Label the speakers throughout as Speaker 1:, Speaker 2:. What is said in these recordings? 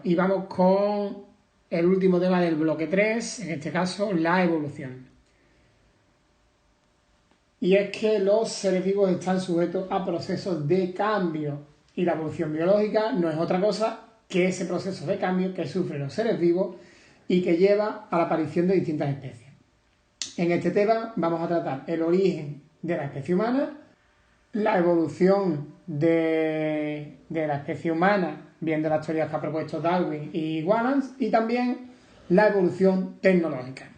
Speaker 1: y vamos con el último tema del bloque 3, en este caso la evolución. Y es que los seres vivos están sujetos a procesos de cambio y la evolución biológica no es otra cosa que ese proceso de cambio que sufren los seres vivos y que lleva a la aparición de distintas especies. En este tema vamos a tratar el origen de la especie humana, la evolución de la especie humana, viendo las teorías que ha propuesto Darwin y Wallace, y también la evolución tecnológica.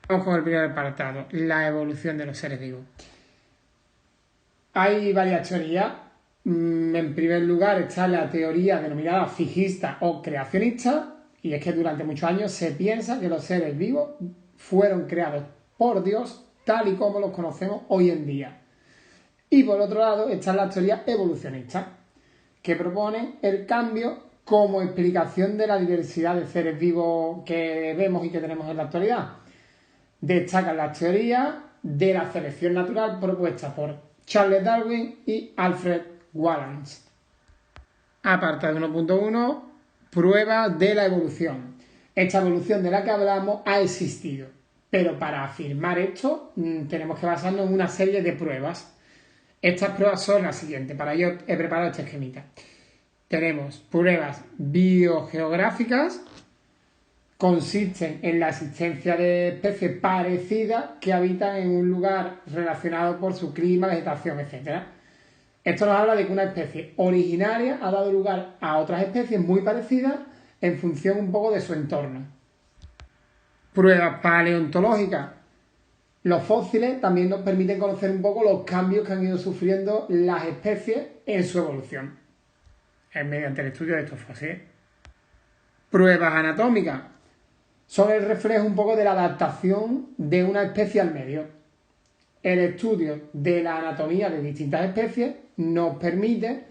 Speaker 1: Vamos con el primer apartado, la evolución de los seres vivos. Hay varias teorías. En primer lugar está la teoría denominada fijista o creacionista, y es que durante muchos años se piensa que los seres vivos fueron creados por Dios tal y como los conocemos hoy en día. Y por otro lado están las teorías evolucionistas, que proponen el cambio como explicación de la diversidad de seres vivos que vemos y que tenemos en la actualidad. Destacan las teorías de la selección natural propuestas por Charles Darwin y Alfred Wallace. Apartado 1.1, pruebas de la evolución. Esta evolución de la que hablamos ha existido, pero para afirmar esto tenemos que basarnos en una serie de pruebas. Estas pruebas son las siguientes, para ello he preparado este esquemita. Tenemos pruebas biogeográficas, consisten en la existencia de especies parecidas que habitan en un lugar relacionado por su clima, vegetación, etc. Esto nos habla de que una especie originaria ha dado lugar a otras especies muy parecidas en función un poco de su entorno. Pruebas paleontológicas. Los fósiles también nos permiten conocer un poco los cambios que han ido sufriendo las especies en su evolución, mediante el estudio de estos fósiles. Pruebas anatómicas. Son el reflejo un poco de la adaptación de una especie al medio. El estudio de la anatomía de distintas especies nos permite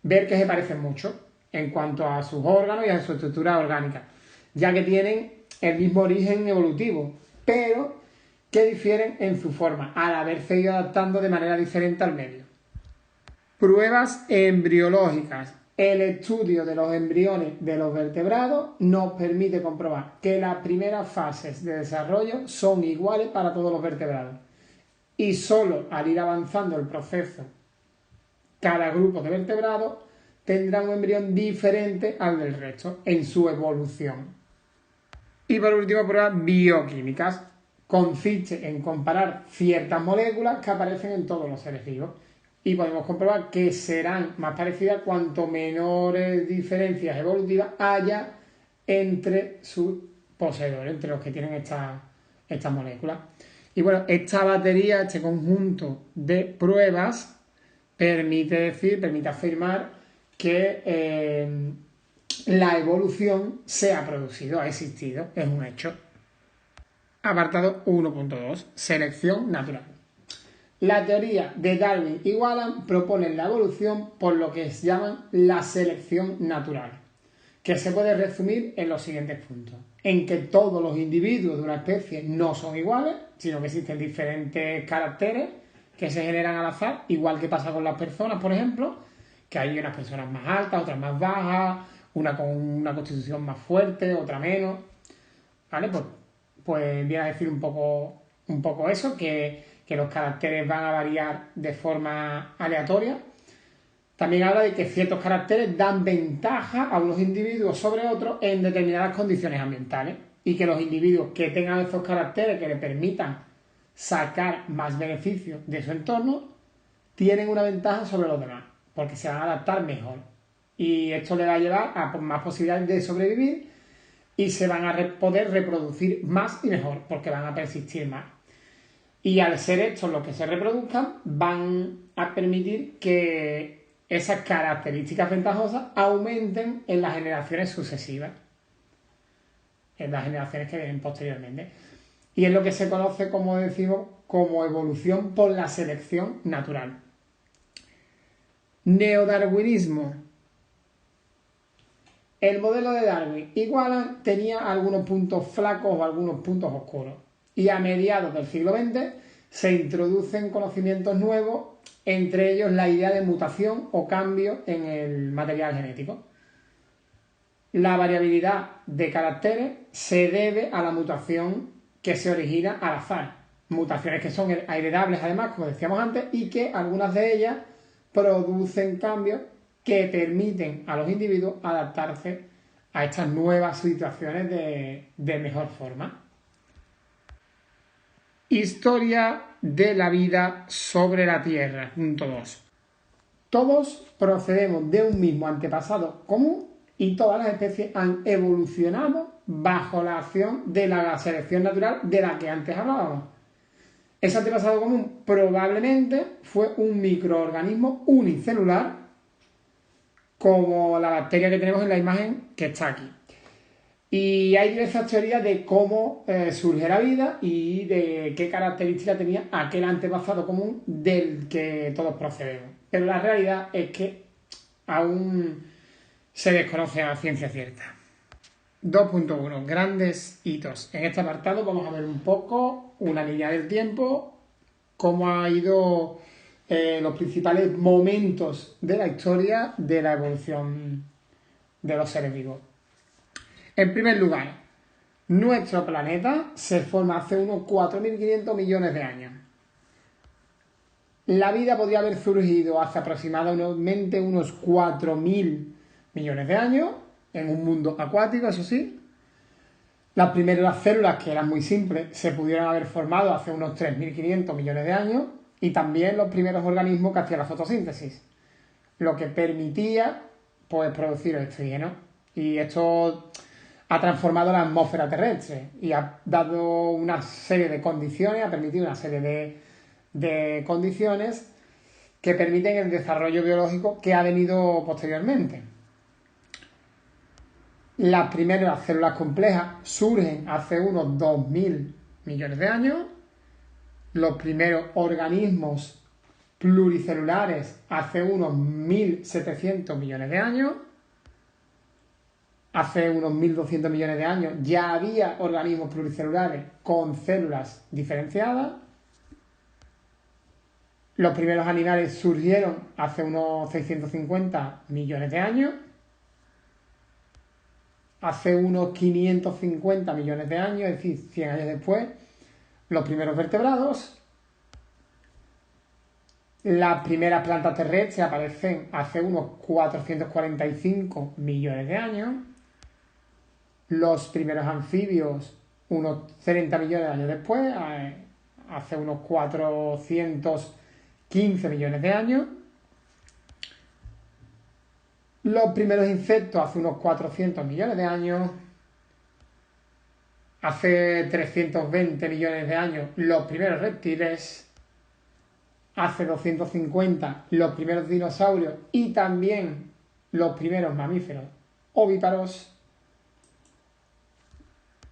Speaker 1: ver que se parecen mucho en cuanto a sus órganos y a su estructura orgánica, ya que tienen el mismo origen evolutivo, pero que difieren en su forma, al haberse ido adaptando de manera diferente al medio. Pruebas embriológicas. El estudio de los embriones de los vertebrados nos permite comprobar que las primeras fases de desarrollo son iguales para todos los vertebrados. Y solo al ir avanzando el proceso, cada grupo de vertebrados tendrá un embrión diferente al del resto en su evolución. Y por último, pruebas bioquímicas. Consiste en comparar ciertas moléculas que aparecen en todos los seres vivos y podemos comprobar que serán más parecidas cuanto menores diferencias evolutivas haya entre sus poseedores, entre los que tienen estas moléculas. Y bueno, esta batería, este conjunto de pruebas permite afirmar que la evolución se ha producido, ha existido, es un hecho. Apartado 1.2, selección natural. La teoría de Darwin y Wallace proponen la evolución por lo que se llaman la selección natural, que se puede resumir en los siguientes puntos. En que todos los individuos de una especie no son iguales, sino que existen diferentes caracteres que se generan al azar, igual que pasa con las personas, por ejemplo, que hay unas personas más altas, otras más bajas, una con una constitución más fuerte, otra menos, ¿vale? Pues viene a decir un poco eso, que los caracteres van a variar de forma aleatoria. También habla de que ciertos caracteres dan ventaja a unos individuos sobre otros en determinadas condiciones ambientales y que los individuos que tengan esos caracteres que le permitan sacar más beneficios de su entorno tienen una ventaja sobre los demás porque se van a adaptar mejor y esto le va a llevar a más posibilidades de sobrevivir y se van a poder reproducir más y mejor porque van a persistir más. Y al ser estos los que se reproduzcan, van a permitir que esas características ventajosas aumenten en las generaciones sucesivas, en las generaciones que vienen posteriormente. Y es lo que se conoce, como decimos, como evolución por la selección natural. Neodarwinismo. El modelo de Darwin y Wallace tenía algunos puntos flacos o algunos puntos oscuros. Y a mediados del siglo XX se introducen conocimientos nuevos, entre ellos la idea de mutación o cambio en el material genético. La variabilidad de caracteres se debe a la mutación que se origina al azar. Mutaciones que son heredables además, como decíamos antes, y que algunas de ellas producen cambios que permiten a los individuos adaptarse a estas nuevas situaciones de mejor forma. Historia de la vida sobre la Tierra, punto 2. Todos procedemos de un mismo antepasado común y todas las especies han evolucionado bajo la acción de la selección natural de la que antes hablábamos. Ese antepasado común probablemente fue un microorganismo unicelular, como la bacteria que tenemos en la imagen que está aquí. Y hay diversas teorías de cómo surge la vida y de qué características tenía aquel antepasado común del que todos procedemos. Pero la realidad es que aún se desconoce a ciencia cierta. 2.1. Grandes hitos. En este apartado vamos a ver un poco una línea del tiempo, cómo ha ido los principales momentos de la historia de la evolución de los seres vivos. En primer lugar, nuestro planeta se forma hace unos 4.500 millones de años. La vida podría haber surgido hace aproximadamente unos 4.000 millones de años, en un mundo acuático, eso sí. Las primeras células, que eran muy simples, se pudieron haber formado hace unos 3.500 millones de años, y también los primeros organismos que hacían la fotosíntesis, lo que permitía pues, producir oxígeno. Y esto ha transformado la atmósfera terrestre y ha dado una serie de condiciones, ha permitido una serie de condiciones que permiten el desarrollo biológico que ha venido posteriormente. Las primeras células complejas surgen hace unos 2.000 millones de años. Los primeros organismos pluricelulares hace unos 1.700 millones de años. Hace unos 1.200 millones de años ya había organismos pluricelulares con células diferenciadas. Los primeros animales surgieron hace unos 650 millones de años. Hace unos 550 millones de años, es decir, 100 años después, los primeros vertebrados. Las primeras plantas terrestres aparecen hace unos 445 millones de años. Los primeros anfibios, unos 30 millones de años después, hace unos 415 millones de años. Los primeros insectos hace unos 400 millones de años. Hace 320 millones de años los primeros reptiles. Hace 250 los primeros dinosaurios y también los primeros mamíferos ovíparos.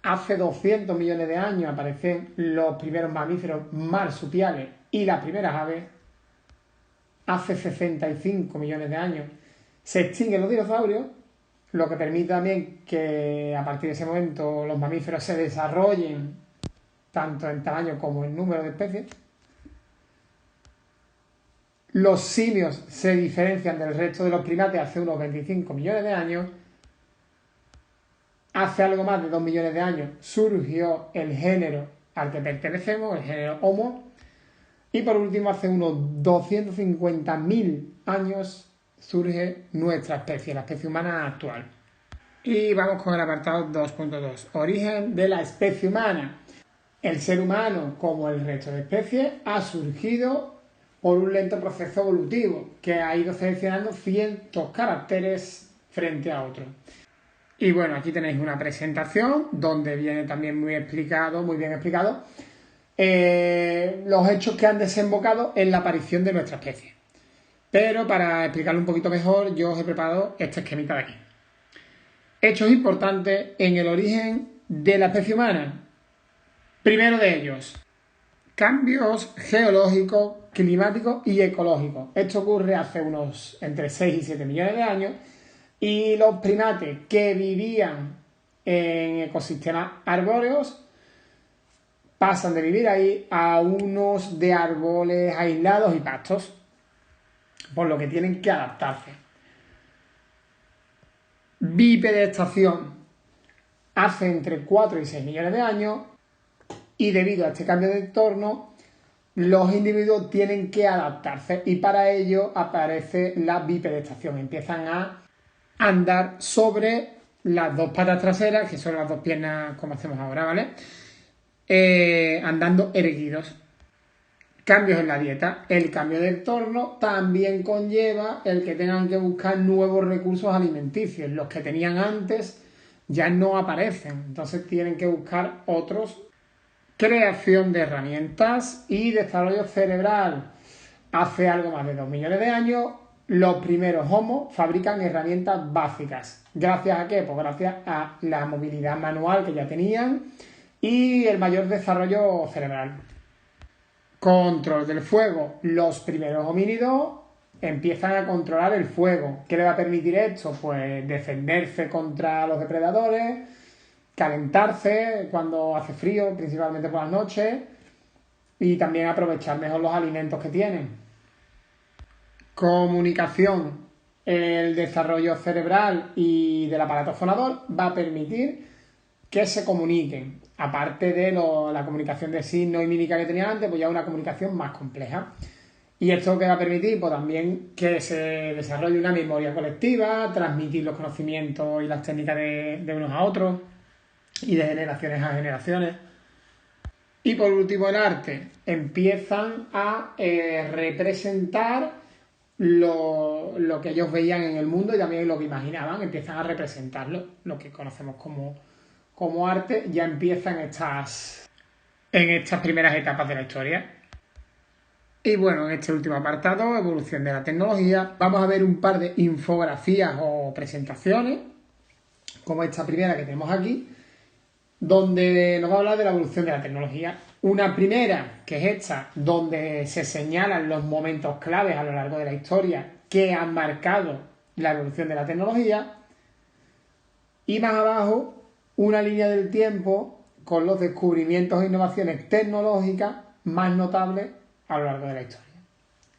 Speaker 1: Hace 200 millones de años aparecen los primeros mamíferos marsupiales y las primeras aves. Hace 65 millones de años se extinguen los dinosaurios, lo que permite también que a partir de ese momento los mamíferos se desarrollen tanto en tamaño como en número de especies. Los simios se diferencian del resto de los primates hace unos 25 millones de años. Hace algo más de 2 millones de años surgió el género al que pertenecemos, el género Homo. Y por último, hace unos 250.000 años surge nuestra especie, la especie humana actual. Y vamos con el apartado 2.2. Origen de la especie humana. El ser humano, como el resto de especies, ha surgido por un lento proceso evolutivo que ha ido seleccionando ciertos caracteres frente a otros. Y bueno, aquí tenéis una presentación donde viene también muy bien explicado los hechos que han desembocado en la aparición de nuestra especie. Pero para explicarlo un poquito mejor, yo os he preparado este esquemita de aquí. Hechos importantes en el origen de la especie humana. Primero de ellos, cambios geológicos, climáticos y ecológicos. Esto ocurre hace unos entre 6 y 7 millones de años y los primates que vivían en ecosistemas arbóreos pasan de vivir ahí a unos de árboles aislados y pastos, por lo que tienen que adaptarse. bipedestación hace entre 4 y 6 millones de años, y debido a este cambio de entorno, los individuos tienen que adaptarse, y para ello aparece la bipedestación. Empiezan a andar sobre las dos patas traseras, que son las dos piernas como hacemos ahora, ¿vale? Andando erguidos. Cambios en la dieta. El cambio de entorno también conlleva el que tengan que buscar nuevos recursos alimenticios. Los que tenían antes ya no aparecen, entonces tienen que buscar otros. Creación de herramientas y desarrollo cerebral. Hace algo más de 2 millones de años, los primeros Homo fabrican herramientas básicas. ¿Gracias a qué? Pues gracias a la movilidad manual que ya tenían y el mayor desarrollo cerebral. Control del fuego. Los primeros homínidos empiezan a controlar el fuego. ¿Qué le va a permitir esto? Pues defenderse contra los depredadores, calentarse cuando hace frío, principalmente por las noches, y también aprovechar mejor los alimentos que tienen. Comunicación. El desarrollo cerebral y del aparato fonador va a permitir que se comuniquen. Aparte de la comunicación de signos y mímica que tenían antes, pues ya una comunicación más compleja. Y esto que va a permitir, pues también que se desarrolle una memoria colectiva, transmitir los conocimientos y las técnicas de unos a otros y de generaciones a generaciones. Y por último, el arte. Empiezan a representar lo que ellos veían en el mundo y también lo que imaginaban. Empiezan a representarlo, lo que conocemos como arte. Ya empiezan en estas primeras etapas de la historia. Y bueno, en este último apartado, evolución de la tecnología, vamos a ver un par de infografías o presentaciones, como esta primera que tenemos aquí, donde nos va a hablar de la evolución de la tecnología. Una primera, que es esta, donde se señalan los momentos claves a lo largo de la historia que han marcado la evolución de la tecnología. Y más abajo, una línea del tiempo con los descubrimientos e innovaciones tecnológicas más notables a lo largo de la historia.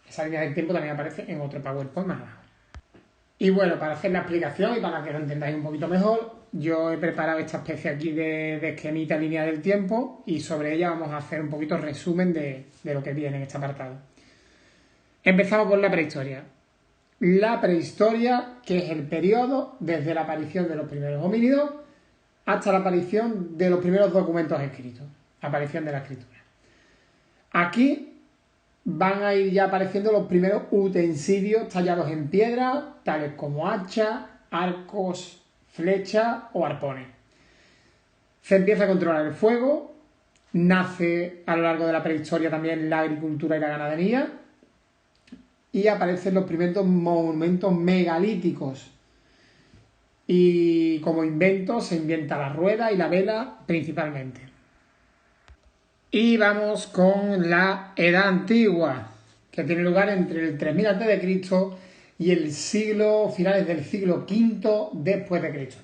Speaker 1: Esa línea del tiempo también aparece en otro PowerPoint más abajo. Y bueno, para hacer la explicación y para que lo entendáis un poquito mejor, yo he preparado esta especie aquí de esquemita línea del tiempo y sobre ella vamos a hacer un poquito resumen de lo que viene en este apartado. Empezamos por la prehistoria. La prehistoria, que es el periodo desde la aparición de los primeros homínidos hasta la aparición de los primeros documentos escritos, aparición de la escritura. Aquí van a ir ya apareciendo los primeros utensilios tallados en piedra, tales como hachas, arcos, flechas o arpones. Se empieza a controlar el fuego, nace a lo largo de la prehistoria también la agricultura y la ganadería, y aparecen los primeros monumentos megalíticos. Y como invento se inventa la rueda y la vela principalmente. Y vamos con la Edad Antigua, que tiene lugar entre el 3000 a.C. y el finales del siglo V después de Cristo.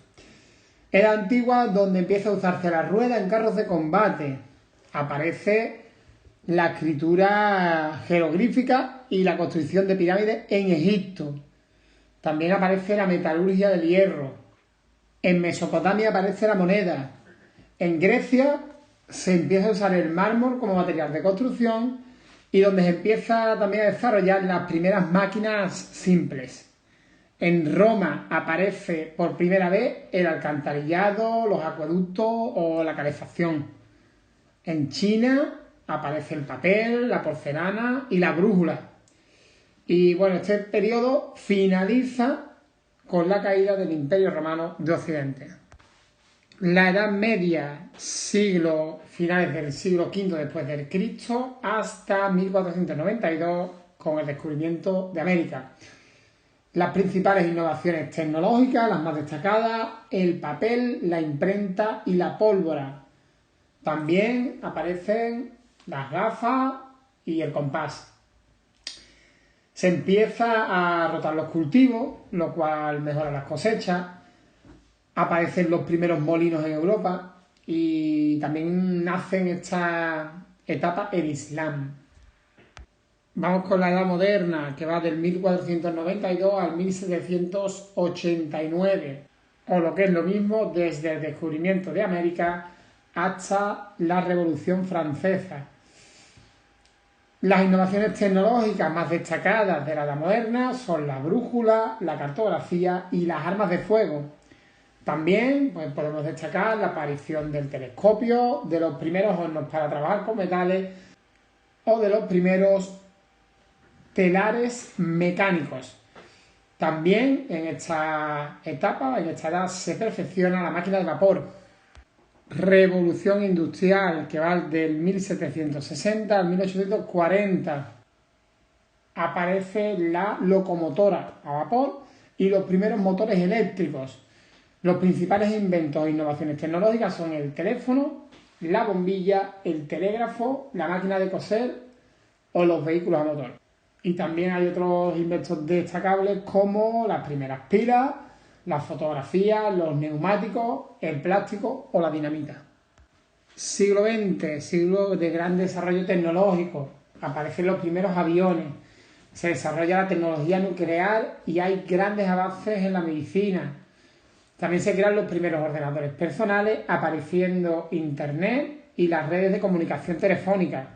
Speaker 1: Edad Antigua, donde empieza a usarse la rueda en carros de combate. Aparece la escritura jeroglífica y la construcción de pirámides en Egipto. También aparece la metalurgia del hierro. En Mesopotamia aparece la moneda. En Grecia se empieza a usar el mármol como material de construcción y donde se empieza también a desarrollar las primeras máquinas simples. En Roma aparece por primera vez el alcantarillado, los acueductos o la calefacción. En China aparece el papel, la porcelana y la brújula. Y bueno, este periodo finaliza con la caída del Imperio Romano de Occidente. La Edad Media, finales del siglo V después de Cristo, hasta 1492 con el descubrimiento de América. Las principales innovaciones tecnológicas, las más destacadas, el papel, la imprenta y la pólvora. También aparecen las gafas y el compás. Se empieza a rotar los cultivos, lo cual mejora las cosechas. Aparecen los primeros molinos en Europa y también nace en esta etapa el Islam. Vamos con la Edad Moderna, que va del 1492 al 1789. o lo que es lo mismo, desde el descubrimiento de América hasta la Revolución Francesa. Las innovaciones tecnológicas más destacadas de la edad moderna son la brújula, la cartografía y las armas de fuego. También pues, podemos destacar la aparición del telescopio, de los primeros hornos para trabajar con metales o de los primeros telares mecánicos. También en esta etapa, en esta edad, se perfecciona la máquina de vapor. Revolución industrial que va del 1760 al 1840. Aparece la locomotora a vapor y los primeros motores eléctricos. Los principales inventos e innovaciones tecnológicas son el teléfono, la bombilla, el telégrafo, la máquina de coser o los vehículos a motor. Y también hay otros inventos destacables como las primeras pilas, la fotografía, los neumáticos, el plástico o la dinamita. Siglo XX, siglo de gran desarrollo tecnológico. Aparecen los primeros aviones, se desarrolla la tecnología nuclear y hay grandes avances en la medicina. También se crean los primeros ordenadores personales, apareciendo Internet y las redes de comunicación telefónica.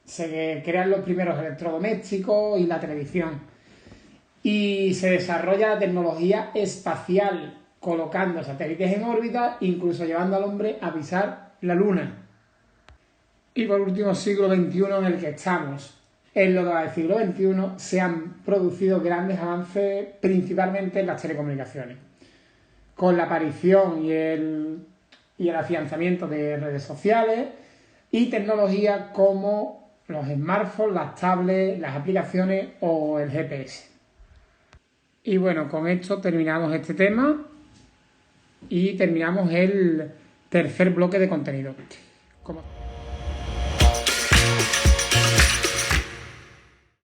Speaker 1: Se crean los primeros electrodomésticos y la televisión. Y se desarrolla la tecnología espacial, colocando satélites en órbita, incluso llevando al hombre a pisar la Luna. Y por último, siglo XXI en el que estamos. En lo que va del siglo XXI se han producido grandes avances, principalmente en las telecomunicaciones, con la aparición y el afianzamiento de redes sociales y tecnologías como los smartphones, las tablets, las aplicaciones o el GPS. Y bueno, con esto terminamos este tema y terminamos el tercer bloque de contenido.